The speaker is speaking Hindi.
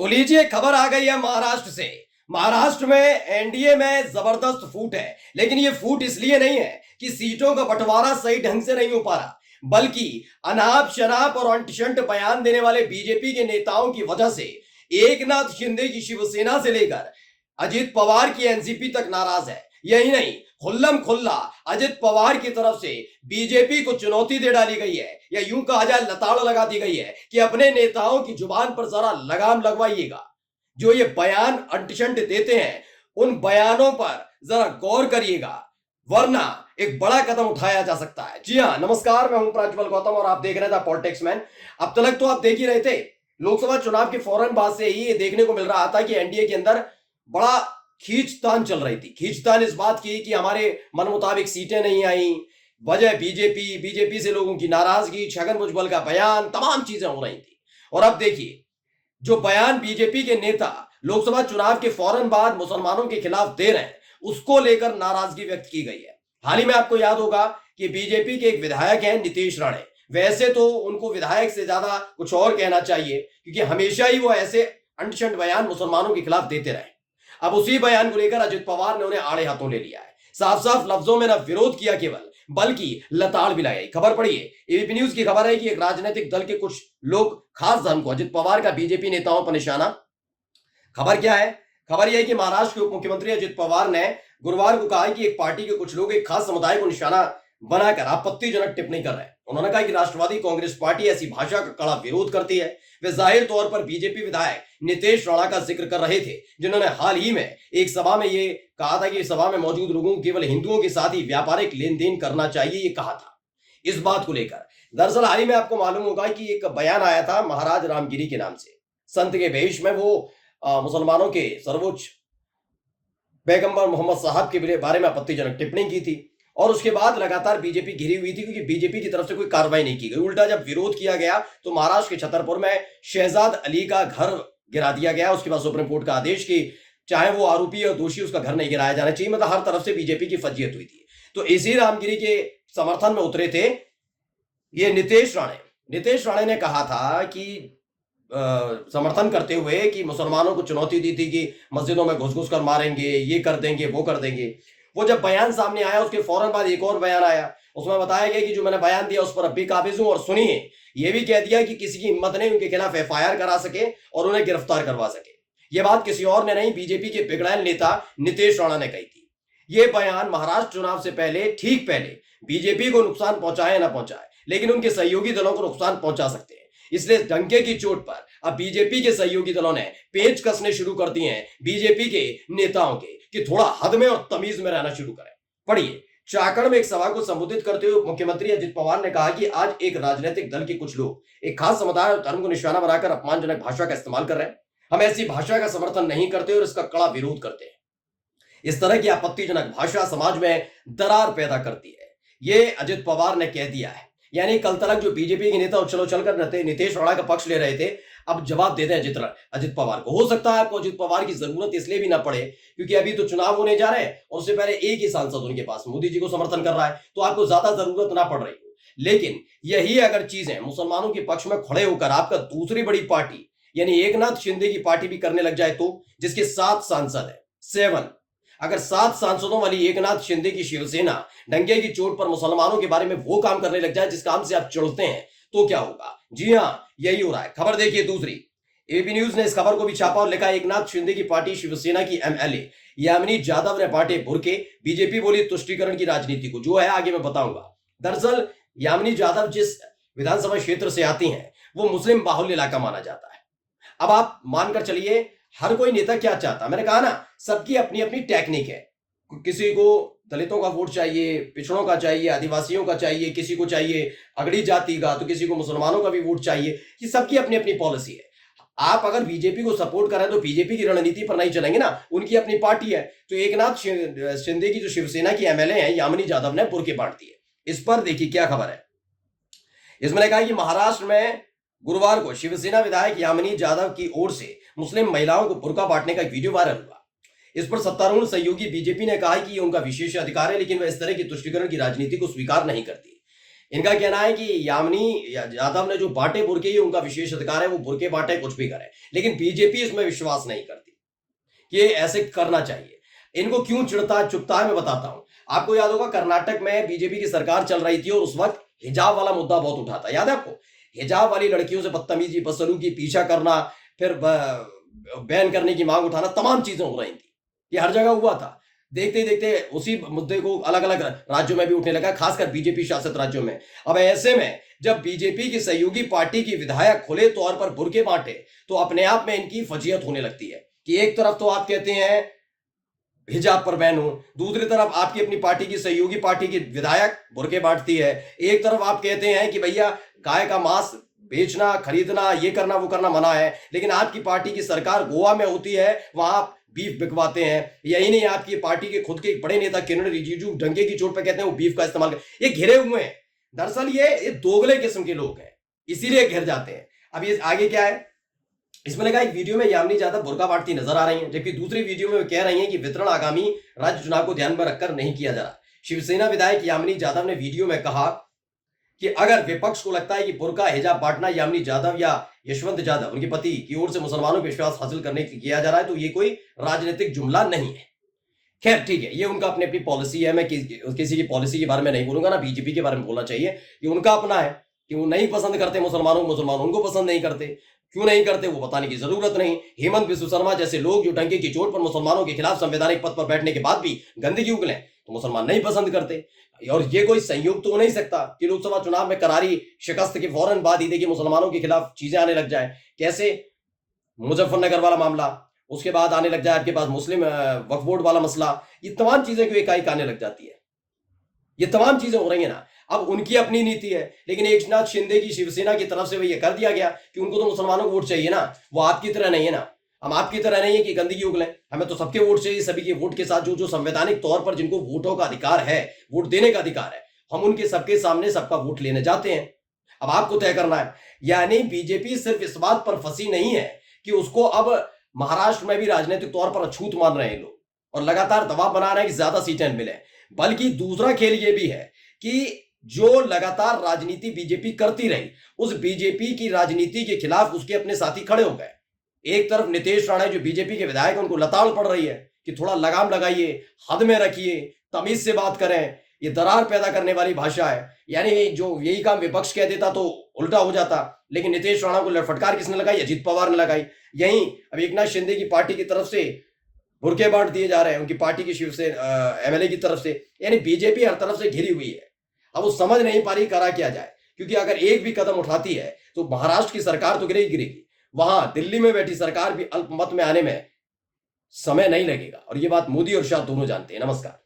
तो लीजिए खबर आ गई है महाराष्ट्र से। महाराष्ट्र में एनडीए में जबरदस्त फूट है, लेकिन ये फूट इसलिए नहीं है कि सीटों का बंटवारा सही ढंग से नहीं हो पा रहा, बल्कि अनाप शनाप और अंटशंट बयान देने वाले बीजेपी के नेताओं की वजह से एकनाथ शिंदे की शिवसेना से लेकर अजित पवार की एनसीपी तक नाराज है। यही नहीं, खुल्लम खुल्ला अजित पवार की तरफ से बीजेपी को चुनौती दे डाली गई है, या यूं कहा जाए लताड़ लगा दी गई है कि अपने नेताओं की जुबान पर जरा लगाम लगवाइएगा। जो ये बयान अंटशंट देते हैं उन बयानों पर जरा गौर करिएगा, वरना एक बड़ा कदम उठाया जा सकता है। जी हां, नमस्कार, मैं हूं प्रज्वल गौतम और आप देख रहे थे पॉलिटिक्स मैन। अब तक तो आप देख ही रहे थे, लोकसभा चुनाव के फौरन बाद से ही ये देखने को मिल रहा था कि एनडीए के अंदर बड़ा खींचतान चल रही थी। खींचतान इस बात की कि हमारे मन मुताबिक सीटें नहीं आई, वजह बीजेपी से लोगों की नाराजगी, छगन भुजबल का बयान, तमाम चीजें हो रही थी। और अब देखिए, जो बयान बीजेपी के नेता लोकसभा चुनाव के फौरन बाद मुसलमानों के खिलाफ दे रहे हैं, उसको लेकर नाराजगी व्यक्त की गई है। हाल ही में आपको याद होगा कि बीजेपी के एक विधायक हैं नीतीश राणे। वैसे तो उनको विधायक से ज्यादा कुछ और कहना चाहिए, क्योंकि हमेशा ही वो ऐसे अंटशंट बयान मुसलमानों के खिलाफ देते रहे। अब उसी बयान को लेकर अजित पवार ने उन्हें आड़े हाथों ले लिया है। साफ साफ लफ्जों में न विरोध किया केवल, बल्कि लताड़ भी लगाई। खबर पढ़िए, एबीपी न्यूज की खबर है कि एक राजनीतिक दल के कुछ लोग खास धर्म को अजित पवार का बीजेपी नेताओं पर निशाना। खबर क्या है? खबर यह है कि महाराष्ट्र के उप मुख्यमंत्री अजित पवार ने गुरुवार को कहा कि एक पार्टी के कुछ लोग एक खास समुदाय को निशाना बनाकर आपत्तिजनक टिप्पणी कर रहे हैं। उन्होंने कहा कि राष्ट्रवादी कांग्रेस पार्टी ऐसी भाषा का कड़ा विरोध करती है। वे जाहिर तौर पर बीजेपी विधायक नीतीश राणा का जिक्र कर रहे थे, जिन्होंने हाल ही में एक सभा में ये कहा था कि सभा में मौजूद लोगों को केवल हिंदुओं के साथ ही व्यापारिक लेन देन करना चाहिए, ये कहा था। इस बात को लेकर दरअसल हाल ही में आपको मालूम होगा कि एक बयान आया था महाराज रामगिरी के नाम से। संत के वेश में वो मुसलमानों के सर्वोच्च पैगंबर मोहम्मद साहब के बारे में आपत्तिजनक टिप्पणी की थी, और उसके बाद लगातार बीजेपी घिरी हुई थी, क्योंकि बीजेपी की तरफ से कोई कार्रवाई नहीं की गई। उल्टा जब विरोध किया गया तो महाराष्ट्र के छतरपुर में शहजाद अली का घर गिरा दिया गया। उसके बाद सुप्रीम कोर्ट का आदेश कि चाहे वो आरोपी या दोषी, उसका घर नहीं गिराया जाना चाहिए। मतलब हर तरफ से बीजेपी की फजीयत हुई थी। तो इसी रामगिरी के समर्थन में उतरे थे ये नीतीश राणे। नीतीश राणे ने कहा था कि समर्थन करते हुए कि मुसलमानों को चुनौती दी थी कि मस्जिदों में घुस घुस कर मारेंगे, ये कर देंगे, वो कर देंगे। वो जब बयान सामने आया उसके फौरन बाद एक और बयान आया, उसमें बताया गया कि जो मैंने बयान दिया उस पर अब भी काबिज हूं, और सुनिए, ये भी कह दिया कि किसी की हिम्मत नहीं उनके खिलाफ एफआईआर करा सके और उन्हें गिरफ्तार करवा सके। ये बात किसी और ने नहीं, बीजेपी के बिगड़ैल नेता नीतीश राणा ने कही थी। ये बयान महाराष्ट्र चुनाव से पहले, ठीक पहले, बीजेपी को नुकसान पहुंचाए ना पहुंचाए, लेकिन उनके सहयोगी दलों को नुकसान पहुंचा सकते हैं। इसलिए डंके की चोट पर अब बीजेपी के सहयोगी दलों ने पेच कसने शुरू कर दिए हैं बीजेपी के नेताओं के, कि थोड़ा हद में और तमीज में रहना शुरू करें। पढ़िए, चाकड़ में एक सभा को संबोधित करते हुए मुख्यमंत्री अजित पवार ने कहा कि आज एक राजनीतिक दल के कुछ लोग एक खास समुदाय और धर्म को निशाना बनाकर अपमानजनक भाषा का इस्तेमाल कर रहे हैं। हम ऐसी भाषा का समर्थन नहीं करते और इसका कड़ा विरोध करते हैं। इस तरह की आपत्तिजनक भाषा समाज में दरार पैदा करती है, ये अजित पवार ने कह दिया है। यानी कल तक जो बीजेपी के नेता उछल उछल कर नीतीश राणा का पक्ष ले रहे थे, अब जवाब देते हैं अजित पवार को। हो सकता है आपको अजित पवार की जरूरत इसलिए भी ना पड़े क्योंकि अभी तो चुनाव होने जा रहे हैं और उससे पहले एक ही सांसद उनके पास मोदी जी को समर्थन कर रहा है, तो आपको ज्यादा जरूरत ना पड़ रही हो। लेकिन यही अगर चीजें मुसलमानों के पक्ष में खड़े होकर आपका दूसरी बड़ी पार्टी यानी एकनाथ शिंदे की पार्टी भी करने लग जाए, तो जिसके 7 सांसद है, 7, अगर 7 सांसदों वाली एकनाथ शिंदे की शिवसेना डंके की चोट पर मुसलमानों के बारे में वो काम करने लग जाए जिस काम से आप चिढ़ते हैं, तो क्या होगा? जी हां, यही हो रहा है। खबर देखिए दूसरी, एबीपी न्यूज ने इस खबर को भी छापा और लिखा, एकनाथ शिंदे की पार्टी शिवसेना की एमएलए यामिनी जाधव ने बांटे बुरके, बीजेपी बोली तुष्टीकरण की राजनीति को। जो है आगे मैं बताऊंगा। दरअसल यामिनी जाधव जिस विधानसभा क्षेत्र से आती हैं वो मुस्लिम बाहुल्य इलाका माना जाता है। अब आप मानकर चलिए, हर कोई नेता क्या चाहता है, मैंने कहा ना, सबकी अपनी अपनी टेक्निक है। किसी को दलितों का वोट चाहिए, पिछड़ों का चाहिए, आदिवासियों का चाहिए, किसी को चाहिए अगड़ी जाति का, तो किसी को मुसलमानों का भी वोट चाहिए। कि सबकी अपनी अपनी पॉलिसी है। आप अगर बीजेपी को सपोर्ट करें तो बीजेपी की रणनीति पर नहीं चलेंगे ना, उनकी अपनी पार्टी है। तो एकनाथ शिंदे की जो शिवसेना की एमएलए है यामिनी जाधव ने बुरके बांट दिए। इस पर देखिए क्या खबर है। इसमें लिखा है कि महाराष्ट्र में गुरुवार को शिवसेना विधायक यामिनी जाधव की ओर से मुस्लिम महिलाओं को बुर्का बांटने का एक वीडियो वायरल हुआ। इस पर सत्तारूढ़ सहयोगी बीजेपी ने कहा कि ये उनका विशेष अधिकार है, लेकिन वह इस तरह की तुष्टीकरण की राजनीति को स्वीकार नहीं करती। इनका कहना है कि यामिनी यादव ने जो बांटे बुरके, ये उनका विशेष अधिकार है, वो बुरके बांटे कुछ भी करे, लेकिन बीजेपी इसमें विश्वास नहीं करती कि ये ऐसे करना चाहिए। इनको क्यों चुपता है मैं बताता हूं। आपको याद होगा कर्नाटक में बीजेपी की सरकार चल रही थी और उस वक्त हिजाब वाला मुद्दा बहुत उठा था, याद है आपको? हिजाब वाली लड़कियों से बदतमीजी, बदसलूकी, पीछा करना, फिर बैन करने की मांग उठाना, तमाम चीजें हो रही थी। ये हर जगह हुआ था। देखते देखते उसी मुद्दे को अलग अलग राज्यों में भी उठने लगा, खासकर बीजेपी शासित राज्यों में। अब ऐसे में जब बीजेपी की सहयोगी पार्टी की विधायक खुले तौर पर बुर्के बांटे, तो अपने आप में इनकी फजीयत होने लगती है कि एक तरफ तो आप कहते हैं हिजाब पर बैन हो, दूसरी तरफ आपकी अपनी पार्टी की सहयोगी पार्टी की विधायक बुर्के बांटती है। एक तरफ आप कहते हैं कि भैया गाय का मांस बेचना, खरीदना, ये करना, वो करना मना है, लेकिन आपकी पार्टी की सरकार गोवा में होती है, वहां बीफ बिकवाते हैं। यही नहीं, आपकी पार्टी के खुद के बड़े नेता किरण रिजिजू डंके की चोट पर कहते हैं वो बीफ का इस्तेमाल कर, ये घिरे हुए हैं। दरअसल ये दोगले किस्म के लोग हैं, इसीलिए घिर जाते हैं। अब ये आगे क्या है, इसमें लगा एक वीडियो में यामिनी यादव बुर्का बांटती नजर आ रही हैं, जबकि दूसरी वीडियो में कह रही हैं कि वितरण आगामी राज्य चुनाव को ध्यान में रखकर नहीं किया जा रहा। शिवसेना विधायक यामिनी यादव ने वीडियो में कहा कि अगर विपक्ष को लगता है कि बुर्का हिजाब बांटना यामिनी यादव या यशवंत यादव उनके पति की ओर से मुसलमानों पर विश्वास हासिल करने के लिए किया जा रहा है, तो ये कोई राजनीतिक जुमला नहीं है। खैर ठीक है, ये उनका अपनी अपनी पॉलिसी है। मैं किसी की पॉलिसी के बारे में नहीं बोलूंगा, ना बीजेपी के बारे में बोलना चाहिए। ये उनका अपना है कि वो नहीं पसंद करते मुसलमानों को, मुसलमान उनको पसंद नहीं करते। क्यों नहीं करते वो बताने की जरूरत नहीं। हेमंत बिस्व शर्मा जैसे लोग जो डंके की चोट पर मुसलमानों के खिलाफ संवैधानिक पद पर बैठने के बाद भी गंदगी उगले, तो मुसलमान नहीं पसंद करते। और ये कोई संयोग तो हो नहीं सकता कि लोकसभा चुनाव में करारी शिकस्त के फौरन बाद ही देखिए मुसलमानों के खिलाफ चीजें आने लग जाए। कैसे? मुजफ्फरनगर वाला मामला, उसके बाद आने लग जाए आपके पास मुस्लिम वक्फ बोर्ड वाला मसला, ये तमाम चीजें क्यों एकाएक आने लग जाती है? ये तमाम चीजें हो रही है ना। अब उनकी अपनी नीति है, लेकिन एकनाथ शिंदे की शिवसेना की तरफ से वही कर दिया गया कि उनको तो मुसलमानों को वोट चाहिए ना, वो आपकी तरह नहीं है ना। हम आपकी तरह नहीं है कि गंदगी उगले, हमें तो सबके वोट चाहिए। सभी के वोट के साथ जो जो संवैधानिक तौर पर जिनको वोटों का अधिकार है, वोट देने का अधिकार है, हम उनके सबके सामने सबका वोट लेने जाते हैं। अब आपको तय करना है। यानी बीजेपी सिर्फ इस बात पर फंसी नहीं है कि उसको अब महाराष्ट्र में भी राजनीतिक तौर पर अछूत मान रहे हैं लोग और लगातार दबाव बना रहे हैं कि ज्यादा सीटें मिले, बल्कि दूसरा खेल यह भी है कि जो लगातार राजनीति बीजेपी करती रही, उस बीजेपी की राजनीति के खिलाफ उसके अपने साथी खड़े हो गए। एक तरफ नीतीश राणे जो बीजेपी के विधायक, उनको लताड़ पड़ रही है कि थोड़ा लगाम लगाइए, हद में रखिए, तमीज से बात करें, ये दरार पैदा करने वाली भाषा है। यानी जो यही काम विपक्ष कह देता तो उल्टा हो जाता, लेकिन नीतीश राणा को फटकार किसने लगाई? अजीत पवार ने लगाई। यही अब एकनाथ शिंदे की पार्टी की तरफ से बुर्के बांट दिए जा रहे हैं, उनकी पार्टी की शिवसेना एमएलए की तरफ से। यानी बीजेपी हर तरफ से घिरी हुई है। अब वो समझ नहीं पा रही करा क्या जाए, क्योंकि अगर एक भी कदम उठाती है तो महाराष्ट्र की सरकार तो गिरेगी, वहां दिल्ली में बैठी सरकार भी अल्पमत में आने में समय नहीं लगेगा। और ये बात मोदी और शाह दोनों जानते हैं। नमस्कार।